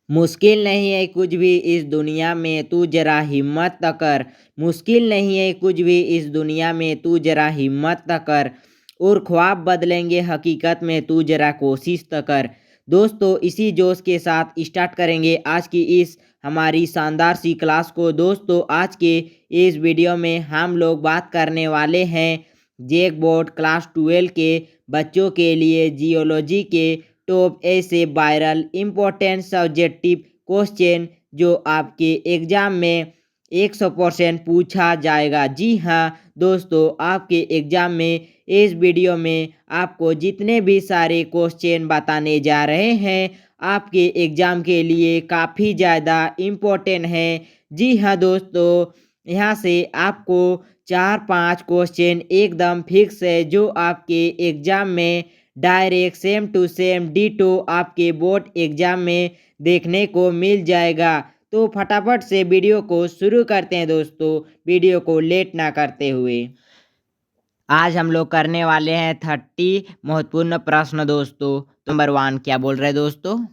मुश्किल नहीं है कुछ भी इस दुनिया में, तू जरा हिम्मत त कर। मुश्किल नहीं है कुछ भी इस दुनिया में, तू जरा हिम्मत त कर। और ख्वाब बदलेंगे हकीकत में, तू जरा कोशिश त कर। दोस्तों, इसी जोश के साथ स्टार्ट करेंगे आज की इस हमारी शानदार सी क्लास को। दोस्तों, आज के इस वीडियो में हम लोग बात करने वाले हैं जेक बोर्ड क्लास 12 के बच्चों के लिए जियोलॉजी के टॉप ऐसे वायरल इम्पोर्टेंट सब्जेक्टिव क्वेश्चन जो आपके एग्जाम में 100% पूछा जाएगा। जी हाँ दोस्तों, आपके एग्जाम में इस वीडियो में आपको जितने भी सारे क्वेश्चन बताने जा रहे हैं आपके एग्जाम के लिए काफ़ी ज़्यादा इम्पोर्टेंट है। जी हाँ दोस्तों, यहाँ से आपको 4-5 क्वेश्चन एकदम फिक्स है जो आपके एग्जाम में direct same to same ditto आपके बोर्ड एग्जाम में देखने को मिल जाएगा। तो फटाफट से वीडियो को शुरू करते हैं दोस्तों, वीडियो को लेट ना करते हुए। आज हम लोग करने वाले हैं 30 महत्वपूर्ण प्रश्न दोस्तों। नंबर 1 क्या बोल रहे हैं दोस्तों?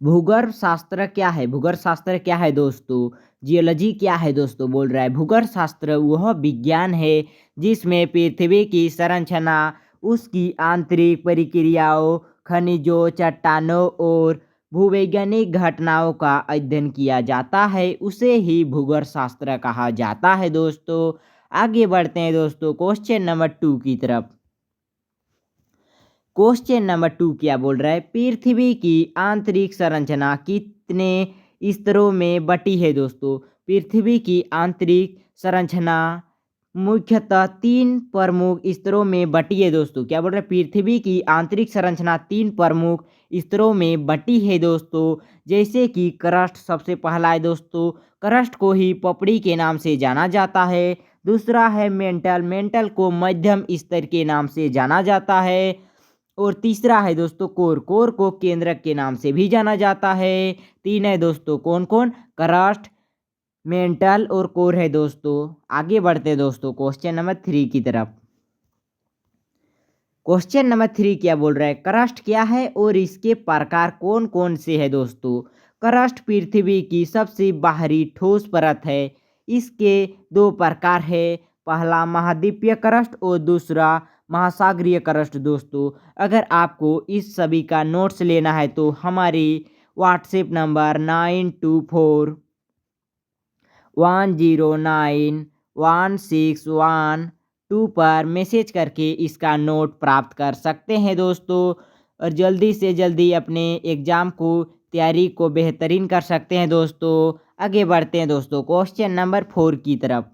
भूगर्भ शास्त्र क्या है? भूगर्भ शास्त्र क्या है दोस्तों? जियोलॉजी क्या है दोस्तों? बोल रहा है भूगर्भ शास्त्र वह विज्ञान है जिसमें पृथ्वी की संरचना, उसकी आंतरिक प्रक्रियाओं, खनिजों, चट्टानों और भूवैज्ञानिक घटनाओं का अध्ययन किया जाता है, उसे ही भूगर्भ शास्त्र कहा जाता है दोस्तों। आगे बढ़ते हैं दोस्तों क्वेश्चन नंबर 2 की तरफ। क्वेश्चन नंबर 2 क्या बोल रहा है? पृथ्वी की आंतरिक संरचना कितने स्तरों में बटी है दोस्तों? पृथ्वी की आंतरिक संरचना मुख्यतः 3 प्रमुख स्तरों में बटी है दोस्तों। क्या बोल रहे हैं? पृथ्वी की आंतरिक संरचना 3 प्रमुख स्तरों में बटी है दोस्तों। जैसे कि क्रस्ट सबसे पहला है दोस्तों, क्रस्ट को ही पपड़ी के नाम से जाना जाता है। दूसरा है मेंटल, मेंटल को मध्यम स्तर के नाम से जाना जाता है। और तीसरा है दोस्तों कोर, कोर को केंद्रक के नाम से भी जाना जाता है। 3 है दोस्तों, कौन कौन? क्रस्ट, मेंटल और कोर है दोस्तों। आगे बढ़ते हैं दोस्तों क्वेश्चन नंबर 3 की तरफ। क्वेश्चन नंबर 3 क्या बोल रहा है? क्रस्ट क्या है और इसके प्रकार कौन कौन से है दोस्तों? क्रस्ट पृथ्वी की सबसे बाहरी ठोस परत है। इसके 2 प्रकार है, पहला महाद्वीपीय क्रस्ट और दूसरा महासागरीय क्रस्ट दोस्तों। अगर आपको इस सभी का नोट्स लेना है तो हमारी व्हाट्सएप नंबर 9241091612 पर मैसेज करके इसका नोट प्राप्त कर सकते हैं दोस्तों। और जल्दी से जल्दी अपने एग्ज़ाम को तैयारी को बेहतरीन कर सकते हैं दोस्तों। आगे बढ़ते हैं दोस्तों क्वेश्चन नंबर 4 की तरफ।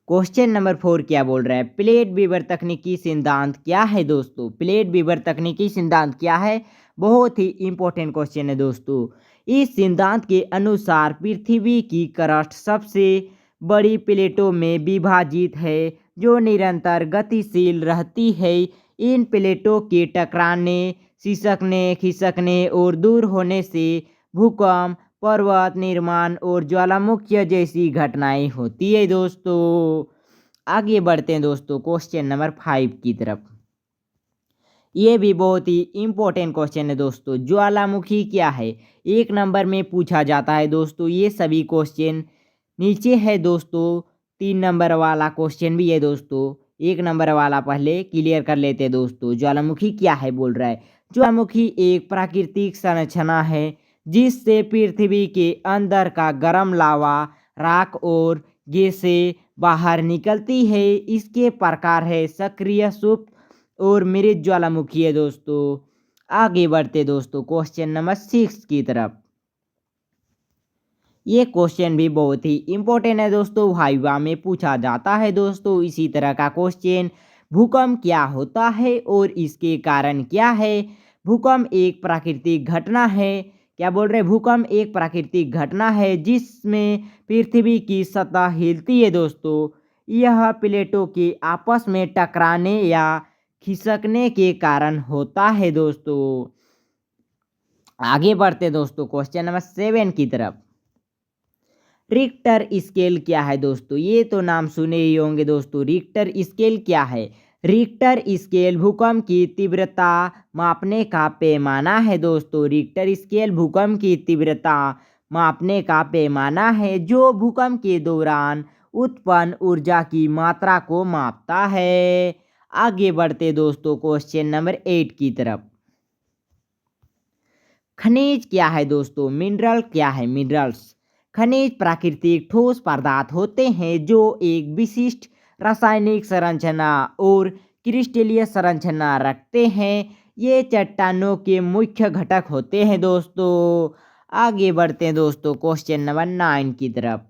क्वेश्चन नंबर 4 क्या बोल रहा है? प्लेट बीवर तकनीकी सिद्धांत क्या है दोस्तों? प्लेट बीवर तकनीकी सिद्धांत क्या है? बहुत ही इंपॉर्टेंट क्वेश्चन है दोस्तों। इस सिद्धांत के अनुसार पृथ्वी की क्रस्ट सबसे बड़ी प्लेटों में विभाजित है जो निरंतर गतिशील रहती है। इन प्लेटों के टकराने, सिसकने, खिसकने और दूर होने से भूकंप, पर्वत निर्माण और ज्वालामुखी जैसी घटनाएं होती है दोस्तों। आगे बढ़ते हैं दोस्तों क्वेश्चन नंबर 5 की तरफ। ये भी बहुत ही इंपॉर्टेंट क्वेश्चन है दोस्तों। ज्वालामुखी क्या है? 1 नंबर में पूछा जाता है दोस्तों। ये सभी क्वेश्चन नीचे है दोस्तों। 3 नंबर वाला क्वेश्चन भी है दोस्तों। 1 नंबर वाला पहले क्लियर कर लेते हैं दोस्तों। ज्वालामुखी क्या है बोल रहा है? ज्वालामुखी एक प्राकृतिक संरचना है जिससे पृथ्वी के अंदर का गर्म लावा, राख और गैसें बाहर निकलती है। इसके प्रकार है सक्रिय, सुप्त और मृत ज्वालामुखी है दोस्तों। आगे बढ़ते दोस्तों क्वेश्चन नंबर 6 की तरफ। ये क्वेश्चन भी बहुत ही इंपॉर्टेंट है दोस्तों, वाइवा में पूछा जाता है दोस्तों इसी तरह का क्वेश्चन। भूकंप क्या होता है और इसके कारण क्या है? भूकंप एक प्राकृतिक घटना है। क्या बोल रहे? भूकंप एक प्राकृतिक घटना है जिसमें पृथ्वी की सतह हिलती है दोस्तों। यह प्लेटों के आपस में टकराने या खिसकने के कारण होता है दोस्तों। आगे बढ़ते दोस्तों क्वेश्चन नंबर 7 की तरफ। रिक्टर स्केल क्या है दोस्तों? ये तो नाम सुने ही होंगे दोस्तों। रिक्टर स्केल क्या है? रिक्टर स्केल भूकंप की तीव्रता मापने का पैमाना है दोस्तों। रिक्टर स्केल भूकंप की तीव्रता मापने का पैमाना है जो भूकंप के दौरान उत्पन्न ऊर्जा की मात्रा को मापता है। आगे बढ़ते दोस्तों क्वेश्चन नंबर 8 की तरफ। खनिज क्या है दोस्तों? मिनरल क्या है? मिनरल्स खनिज प्राकृतिक ठोस पदार्थ होते हैं जो एक विशिष्ट रासायनिक संरचना और क्रिस्टलीय संरचना रखते हैं। ये चट्टानों के मुख्य घटक होते हैं दोस्तों। आगे बढ़ते हैं दोस्तों क्वेश्चन नंबर 9 की तरफ।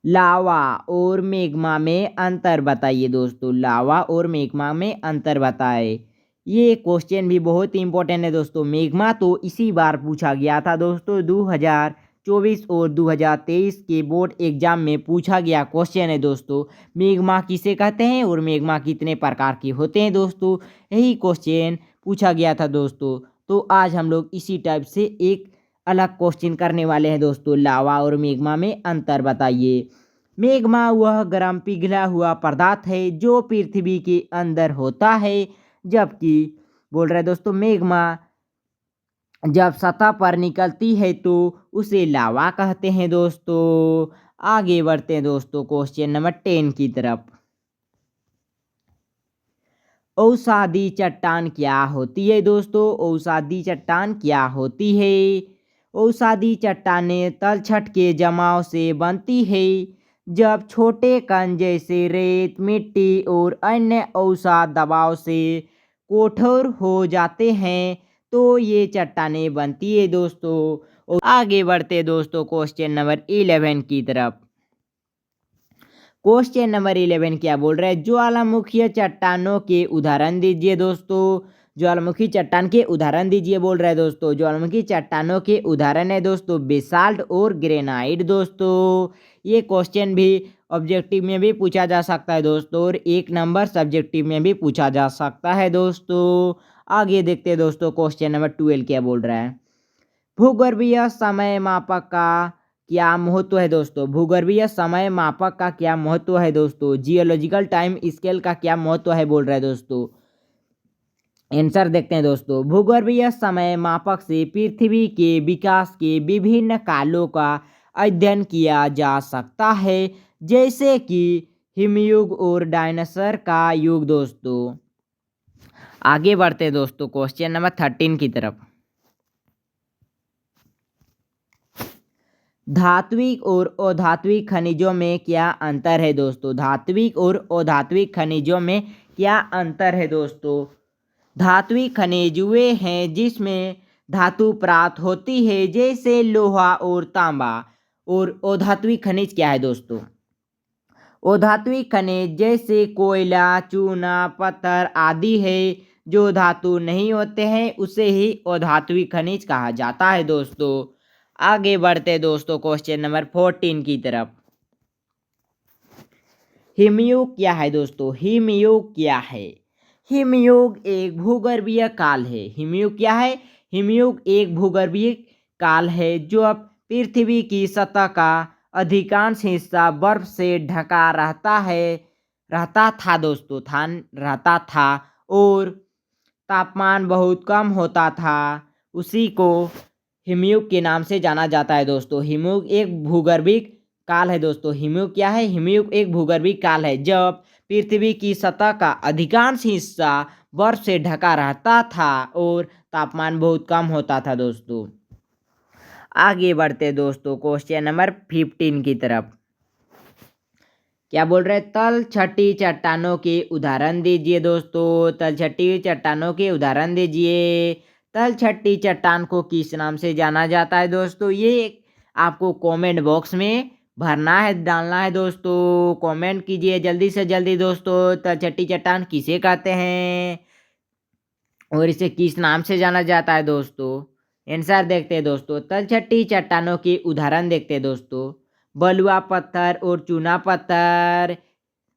लावा और मैग्मा में अंतर बताइए दोस्तों। लावा और मैग्मा में अंतर बताए। ये क्वेश्चन भी बहुत ही इंपॉर्टेंट है दोस्तों। मैग्मा तो इसी बार पूछा गया था दोस्तों। 2024 और 2023 के बोर्ड एग्जाम में पूछा गया क्वेश्चन है दोस्तों। मैग्मा किसे कहते हैं और मैग्मा कितने प्रकार के होते हैं दोस्तों, यही क्वेश्चन पूछा गया था दोस्तों। तो आज हम लोग इसी टाइप से एक अलग क्वेश्चन करने वाले हैं दोस्तों। लावा और मैग्मा में अंतर बताइए। मैग्मा वह गर्म पिघला हुआ पदार्थ है जो पृथ्वी के अंदर होता है, जबकि बोल रहे दोस्तों मैग्मा जब सतह पर निकलती है तो उसे लावा कहते हैं दोस्तों। आगे बढ़ते हैं दोस्तों क्वेश्चन नंबर 10 की तरफ। औषधि चट्टान क्या होती है दोस्तों? औषधि चट्टान क्या होती है? औषधि चट्टानें तलछट के जमाव से बनती है। जब छोटे कण जैसे रेत, मिट्टी और अन्य औषध दबाव से कठोर हो जाते हैं तो ये चट्टानें बनती है दोस्तों। और आगे बढ़ते दोस्तों क्वेश्चन नंबर 11 की तरफ। क्वेश्चन नंबर 11 क्या बोल रहा है? ज्वालामुखी चट्टानों के उदाहरण दीजिए दोस्तों। ज्वालामुखी चट्टान के उदाहरण दीजिए बोल रहा है दोस्तों। ज्वालामुखी चट्टानों के उदाहरण है दोस्तों बेसाल्ट और ग्रेनाइट दोस्तों। ये क्वेश्चन भी ऑब्जेक्टिव में भी पूछा जा सकता है दोस्तों और 1 नंबर सब्जेक्टिव में भी पूछा जा सकता है दोस्तों। आगे देखते हैं दोस्तों क्वेश्चन नंबर 12 क्या बोल रहा है। भूगर्भीय समय मापक का क्या महत्व है दोस्तों? भूगर्भीय समय मापक का क्या महत्व है दोस्तों? जियोलॉजिकल टाइम स्केल का क्या महत्व है बोल रहा है दोस्तों। आंसर देखते हैं दोस्तों। भूगर्भीय समय मापक से पृथ्वी के विकास के विभिन्न कालों का अध्ययन किया जा सकता है, जैसे कि हिमयुग और डायनासोर का युग दोस्तों। आगे बढ़ते हैं दोस्तों क्वेश्चन नंबर 13 की तरफ। धात्विक और अधात्विक खनिजों में क्या अंतर है दोस्तों? धात्विक और अधात्विक खनिजों में क्या अंतर है दोस्तों? धात्विक खनिज वे हैं जिसमें धातु प्राप्त होती है, जैसे लोहा और तांबा। और अधात्विक खनिज क्या है दोस्तों? अधात्विक खनिज जैसे कोयला, चूना, पत्थर आदि है जो धातु नहीं होते हैं, उसे ही अधात्विक खनिज कहा जाता है दोस्तों। आगे बढ़ते दोस्तों क्वेश्चन नंबर 14 की तरफ। हिमयुग क्या है दोस्तों? हिमयुग क्या है? हिमयुग एक भूगर्भीय काल है। हिमयुग क्या है? हिमयुग एक भूगर्भीय काल है जो अब पृथ्वी की सतह का अधिकांश हिस्सा बर्फ से ढका रहता था दोस्तों। रहता था और तापमान बहुत कम होता था। उसी को हिमयुग के नाम से जाना जाता है दोस्तों। हिमयुग एक भूगर्भीय काल है दोस्तों। हिमयुग क्या है? हिमयुग एक भूगर्भीय काल है जब पृथ्वी की सतह का अधिकांश हिस्सा बर्फ से ढका रहता था और तापमान बहुत कम होता था दोस्तों। आगे बढ़ते दोस्तों क्वेश्चन नंबर 15 की तरफ। क्या बोल रहे हैं? तलछटी चट्टानों के उदाहरण दीजिए दोस्तों। तलछटी चट्टानों के उदाहरण दीजिए। तलछटी चट्टान को किस नाम से जाना जाता है दोस्तों? ये आपको कमेंट बॉक्स में भरना है, डालना है दोस्तों। कमेंट कीजिए जल्दी से जल्दी दोस्तों। तलछटी चट्टान किसे कहते हैं और इसे किस नाम से जाना जाता है दोस्तों? आंसर देखते हैं दोस्तों। तलछटी चट्टानों के उदाहरण देखते हैं दोस्तों। बलुआ पत्थर और चूना पत्थर।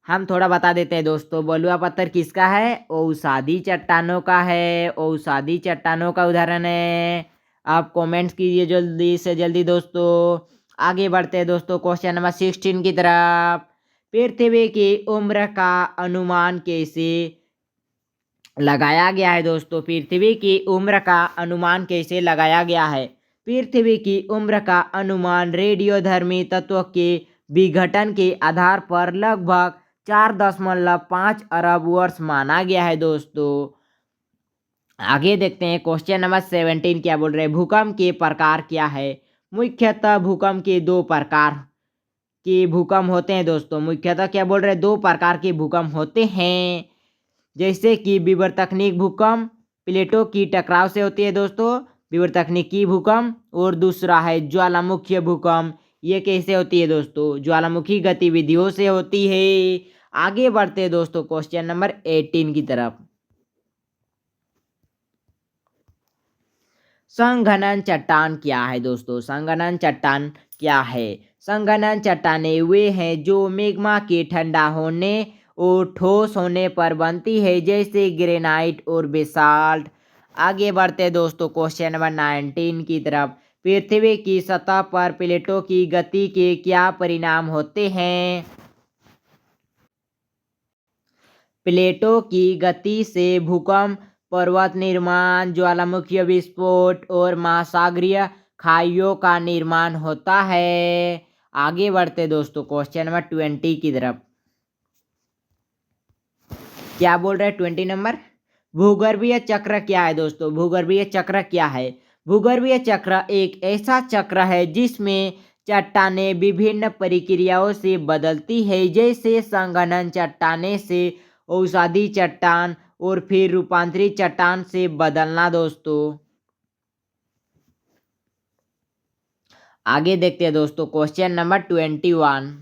हम थोड़ा बता देते हैं दोस्तों। बलुआ पत्थर किसका है? औषधि चट्टानों का है। औषधि चट्टानों का उदाहरण है। आप कमेंट्स कीजिए जल्दी से जल्दी दोस्तों। आगे बढ़ते हैं दोस्तों क्वेश्चन नंबर 16 की तरफ। पृथ्वी की उम्र का अनुमान कैसे लगाया गया है दोस्तों? पृथ्वी की उम्र का अनुमान कैसे लगाया गया है? पृथ्वी की उम्र का अनुमान रेडियोधर्मी तत्व के विघटन के आधार पर लगभग 4.5 अरब वर्ष माना गया है दोस्तों। आगे देखते हैं क्वेश्चन नंबर 17 क्या बोल रहे हैं? भूकंप के प्रकार क्या है? मुख्यतः भूकंप के दो प्रकार के भूकंप होते हैं दोस्तों। मुख्यतः क्या बोल रहे हैं? दो प्रकार के भूकंप होते हैं, जैसे कि विवर्तनिक भूकंप प्लेटों की टकराव से होती है दोस्तों, विवर्तनिकी भूकंप, और दूसरा है ज्वालामुखीय भूकंप। ये कैसे होती है दोस्तों? ज्वालामुखी गतिविधियों से होती है। आगे बढ़ते हैं दोस्तों क्वेश्चन नंबर 18 की तरफ। संघनन चट्टान क्या है दोस्तों? संघनन चट्टान क्या है? संघनन चट्टानें वे हैं जो मैग्मा के ठंडा होने और ठोस होने पर बनती है, जैसे ग्रेनाइट और बेसाल्ट। आगे बढ़ते हैं दोस्तों क्वेश्चन नंबर 19 की तरफ। पृथ्वी की सतह पर प्लेटों की गति के क्या परिणाम होते हैं? प्लेटों की गति से भूकंप, पर्वत निर्माण, ज्वालामुखीय विस्फोट और महासागरीय खाइयों का निर्माण होता है। आगे बढ़ते दोस्तों क्वेश्चन नंबर 20 की तरफ। क्या बोल रहे हैं 20 नंबर? भूगर्भीय चक्र क्या है दोस्तों? भूगर्भीय चक्र क्या है? भूगर्भीय चक्र एक ऐसा चक्र है जिसमें चट्टानें विभिन्न प्रक्रियाओं से बदलती है, जैसे संघनन चट्टाने से औषधि चट्टान और फिर रूपांतरित चट्टान से बदलना दोस्तों। आगे देखते हैं दोस्तों क्वेश्चन नंबर 21।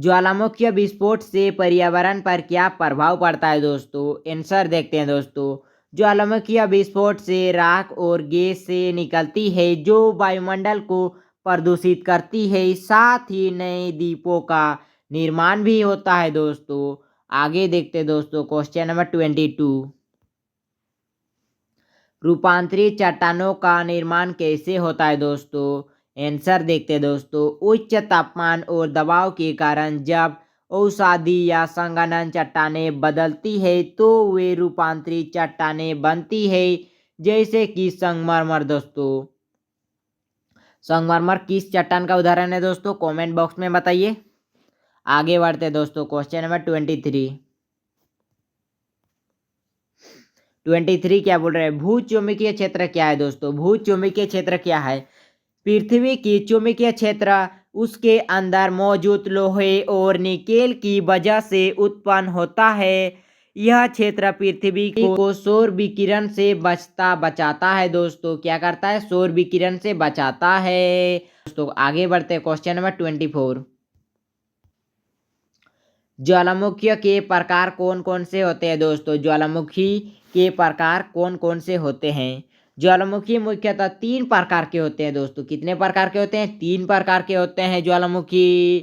ज्वालामुखीय विस्फोट से पर्यावरण पर क्या प्रभाव पड़ता है दोस्तों? आंसर देखते हैं दोस्तों। ज्वालामुखीय विस्फोट से राख और गैस से निकलती है, जो वायुमंडल को प्रदूषित करती है। साथ ही नए द्वीपों का निर्माण भी होता है दोस्तों। आगे देखते हैं दोस्तों क्वेश्चन नंबर 22। रूपांतरित चट्टानों का निर्माण कैसे होता है दोस्तों? आंसर देखते हैं दोस्तों। उच्च तापमान और दबाव के कारण जब औषधि या संघनन चट्टानें बदलती है तो वे रूपांतरित चट्टानें बनती है, जैसे कि संगमरमर दोस्तों। संगमरमर किस चट्टान का उदाहरण है दोस्तों? कमेंट बॉक्स में बताइए। आगे बढ़ते हैं दोस्तों क्वेश्चन नंबर 23 क्या बोल रहे हैं? भू चुंबकीय क्षेत्र क्या है दोस्तों? भू चुंबकीय क्षेत्र क्या है? पृथ्वी की चुंबकीय क्षेत्र उसके अंदर मौजूद लोहे और निकेल की वजह से उत्पन्न होता है। यह क्षेत्र पृथ्वी को सौर विकिरण से बचाता है दोस्तों। क्या करता है? सौर विकिरण से बचाता है दोस्तों। आगे बढ़ते हैं क्वेश्चन नंबर 24। ज्वालामुखी के प्रकार कौन कौन से होते हैं दोस्तों? ज्वालामुखी के प्रकार कौन कौन से होते हैं? ज्वालामुखी मुख्यतः 3 प्रकार के होते हैं दोस्तों। कितने प्रकार के होते हैं? 3 प्रकार के होते हैं ज्वालामुखी।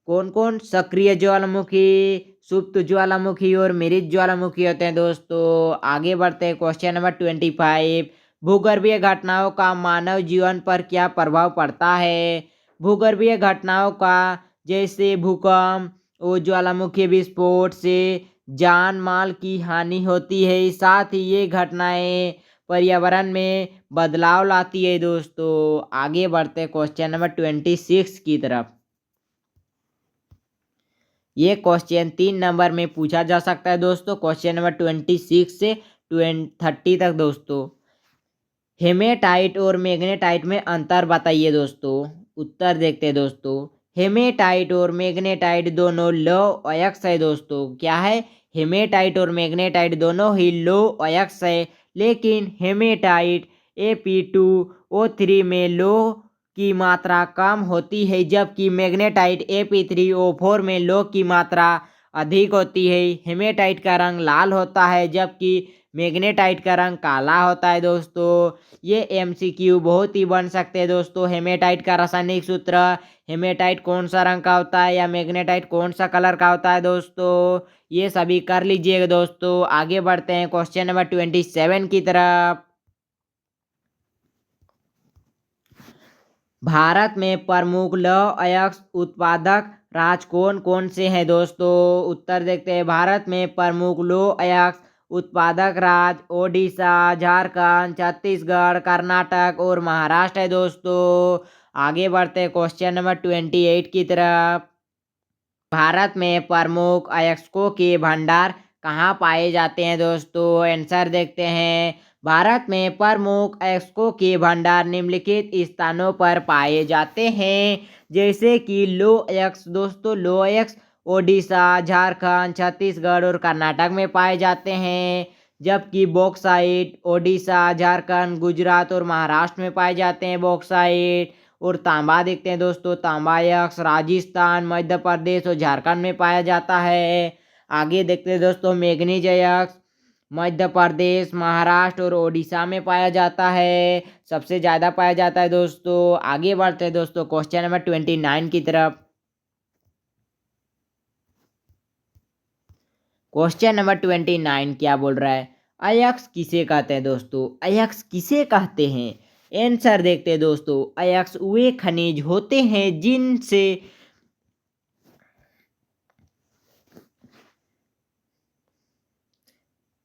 कौन कौन? सक्रिय ज्वालामुखी, सुप्त ज्वालामुखी और मृत ज्वालामुखी होते हैं दोस्तों। आगे बढ़ते हैं क्वेश्चन नंबर 25। भूगर्भीय घटनाओं का मानव जीवन पर क्या प्रभाव पड़ता है? भूगर्भीय घटनाओं का, जैसे भूकंप और ज्वालामुखी विस्फोट से जान माल की हानि होती है। साथ ही ये घटनाएं पर्यावरण में बदलाव लाती है दोस्तों। आगे बढ़ते क्वेश्चन नंबर 26 की तरफ। ये क्वेश्चन 3 नंबर में पूछा जा सकता है दोस्तों। क्वेश्चन नंबर 26 से 30 तक दोस्तों। हेमेटाइट और मैग्नेटाइट में अंतर बताइए दोस्तों। उत्तर देखते हैं दोस्तों। हेमेटाइट और मैग्नेटाइट दोनों लौह अयस्क है दोस्तों। क्या है? हेमेटाइट और मैग्नेटाइट दोनों ही लौह अयस्क है, लेकिन हेमेटाइट Fe2O3 में लौह की मात्रा कम होती है, जबकि मैग्नेटाइट Fe3O4 में लौह की मात्रा अधिक होती है। हेमेटाइट का रंग लाल होता है, जबकि मैग्नेटाइट का रंग काला होता है दोस्तों। ये MCQ बहुत ही बन सकते हैं दोस्तों। हेमेटाइट का रासायनिक सूत्र, हेमेटाइट कौन सा रंग का होता है या मैग्नेटाइट कौन सा कलर का होता है दोस्तों, ये सभी कर लीजिएगा दोस्तों। आगे बढ़ते हैं क्वेश्चन नंबर 27 की तरफ। भारत में प्रमुख लौह अयस्क उत्पादक राज्य कौन कौन से हैं दोस्तों? उत्तर देखते हैं। भारत में प्रमुख लौह अयस्क उत्पादक राज्य ओडिशा, झारखंड, छत्तीसगढ़, कर्नाटक और महाराष्ट्र है दोस्तों। आगे बढ़ते हैं क्वेश्चन नंबर 28 की तरफ। भारत में प्रमुख अयस्कों के भंडार कहाँ पाए जाते हैं दोस्तों? आंसर देखते हैं। भारत में प्रमुख अयस्कों के भंडार निम्नलिखित स्थानों पर पाए जाते हैं, जैसे कि लौह अयस्क दोस्तों, लौह अयस्क ओडिशा, झारखंड, छत्तीसगढ़ और कर्नाटक में पाए जाते हैं। जबकि बॉक्साइट ओडिशा, झारखंड, गुजरात और महाराष्ट्र में पाए जाते हैं बॉक्साइट। और तांबा देखते हैं दोस्तों, तांबा अयस्क राजस्थान, मध्य प्रदेश और झारखंड में पाया जाता है। आगे देखते हैं दोस्तों, मैंगनीज अयस्क मध्य प्रदेश, महाराष्ट्र और ओडिशा में पाया जाता है, सबसे ज़्यादा पाया जाता है दोस्तों। आगे बढ़ते हैं दोस्तों क्वेश्चन नंबर 29 की तरफ। क्वेश्चन नंबर 29 क्या बोल रहा है? अयस्क किसे कहते हैं दोस्तों? अयस्क किसे कहते हैं? आंसर देखते हैं दोस्तों। अयस्क वे खनिज होते हैं जिनसे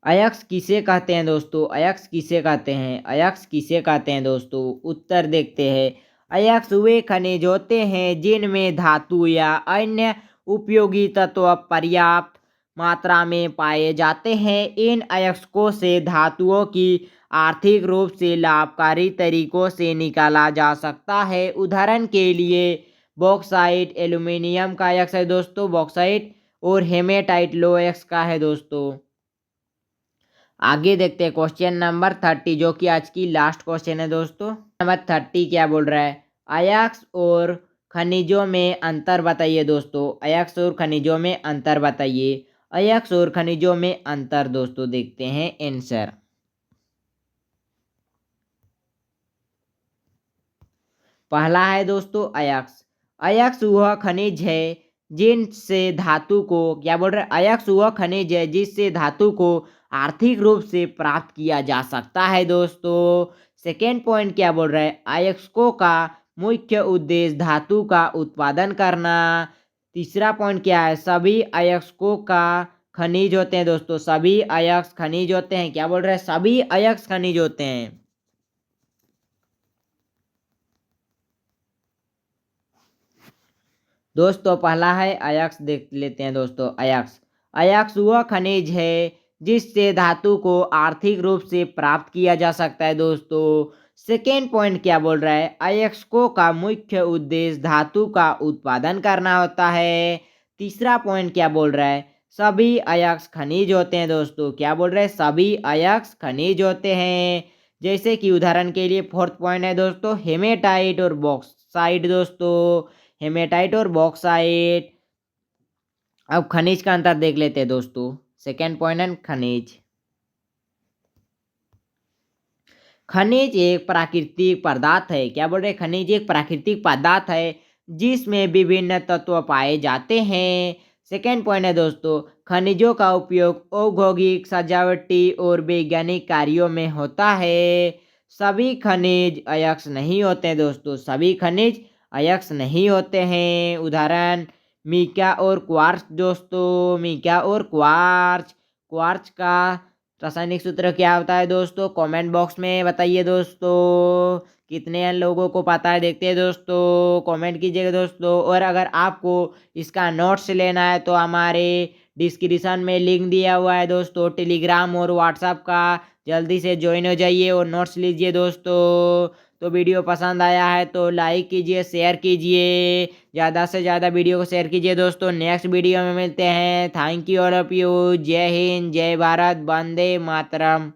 अयस्क किसे कहते हैं दोस्तों? अयस्क किसे कहते हैं? अयस्क किसे कहते हैं दोस्तों? उत्तर देखते हैं। अयस्क वे खनिज होते हैं जिनमें धातु या अन्य उपयोगी तत्व पर्याप्त मात्रा में पाए जाते हैं। इन अयस्कों से धातुओं की आर्थिक रूप से लाभकारी तरीकों से निकाला जा सकता है। उदाहरण के लिए बॉक्साइट एल्यूमिनियम का अयस्क है दोस्तों, बॉक्साइट। और हेमेटाइट लोह अयस्क का है दोस्तों। आगे देखते हैं क्वेश्चन नंबर 30, जो कि आज की लास्ट क्वेश्चन है दोस्तों। नंबर 30 क्या बोल रहा है? अयस्क और खनिजों में अंतर बताइए दोस्तों। अयस्क और खनिजों में अंतर बताइए। अयस्क और खनिजों में अंतर दोस्तों देखते हैं आंसर। पहला है दोस्तों अयस्क। अयस्क वह खनिज है जिनसे धातु को, क्या बोल रहे हैं? अयस्क वह खनिज है जिससे धातु को आर्थिक रूप से प्राप्त किया जा सकता है दोस्तों। सेकेंड पॉइंट क्या बोल रहे हैं? अयस्कों का मुख्य उद्देश्य धातु का उत्पादन करना। तीसरा पॉइंट क्या है? सभी अयस्कों का खनिज होते हैं दोस्तों, सभी अयस्क खनिज होते हैं। क्या बोल रहे हैं? सभी अयस्क खनिज होते हैं। दोस्तों पहला है अयस्क, देख लेते हैं दोस्तों। अयस्क, अयस्क वह खनिज है जिससे धातु को आर्थिक रूप से प्राप्त किया जा सकता है दोस्तों। सेकेंड पॉइंट क्या बोल रहा है? अयस्कों का मुख्य उद्देश्य धातु का उत्पादन करना होता है। तीसरा पॉइंट क्या बोल रहा है? सभी अयस्क खनिज होते हैं दोस्तों। क्या बोल रहे हैं? सभी अयस्क खनिज होते हैं। जैसे कि उदाहरण के लिए फोर्थ पॉइंट है दोस्तों, हेमेटाइट और बॉक्साइट दोस्तों, हेमेटाइट और बॉक्साइट। अब खनिज का अंतर देख लेते हैं दोस्तों। सेकेंड पॉइंट है खनिज। खनिज एक प्राकृतिक पदार्थ है। क्या बोल रहे हैं? खनिज एक प्राकृतिक पदार्थ है जिसमें विभिन्न तत्व पाए जाते हैं। सेकेंड पॉइंट है दोस्तों, खनिजों का उपयोग औद्योगिक, सजावटी और वैज्ञानिक कार्यों में होता है। सभी खनिज अयस्क नहीं होते हैं दोस्तों, सभी खनिज अयस्क नहीं होते हैं। उदाहरण मीका और क्वार्ट्ज दोस्तों, मीका और क्वार्ट्ज। क्वार्ट्ज का रासायनिक सूत्र क्या होता है दोस्तों? कमेंट बॉक्स में बताइए दोस्तों। कितने लोगों को पता है देखते हैं दोस्तों, कमेंट कीजिएगा दोस्तों। और अगर आपको इसका नोट्स लेना है तो हमारे डिस्क्रिप्शन में लिंक दिया हुआ है दोस्तों, टेलीग्राम और व्हाट्सएप का। जल्दी से ज्वाइन हो जाइए और नोट्स लीजिए दोस्तों। तो वीडियो पसंद आया है तो लाइक कीजिए, शेयर कीजिए, ज़्यादा से ज़्यादा वीडियो को शेयर कीजिए दोस्तों। नेक्स्ट वीडियो में मिलते हैं। Thank you all of you. जय हिंद, जय भारत, वंदे मातरम।